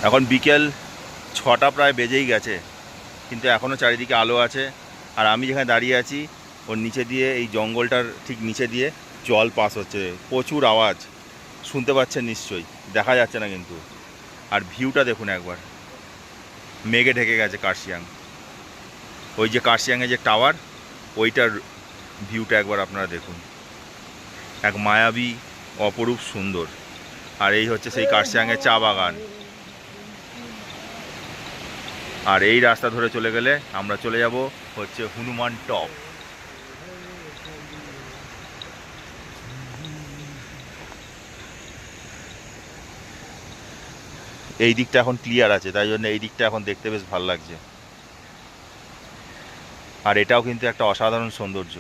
এখন বিকেল 6টা প্রায় বেজেই গেছে, কিন্তু এখনও চারিদিকে আলো আছে। আর আমি যেখানে দাঁড়িয়ে আছি ওর নিচে দিয়ে, এই জঙ্গলটার ঠিক নিচে দিয়ে জল পাস হচ্ছে, প্রচুর আওয়াজ শুনতে পাচ্ছেন নিশ্চয়ই, দেখা যাচ্ছে না কিন্তু। আর ভিউটা দেখুন একবার, মেঘে ঢেকে গেছে কার্শিয়াং। ওই যে কার্শিয়াংয়ে যে টাওয়ার, ওইটার ভিউটা একবার আপনারা দেখুন, এক মায়াবী অপরূপ সুন্দর। আর এই হচ্ছে সেই কার্শিয়াংয়ের চা বাগান। আর এই রাস্তা ধরে চলে গেলে আমরা চলে যাব হচ্ছে হনুমান টপ। এই দিকটা এখন ক্লিয়ার আছে, তাই জন্য এই দিকটা এখন দেখতে বেশ ভালো লাগছে। আর এটাও কিন্তু একটা অসাধারণ সৌন্দর্য।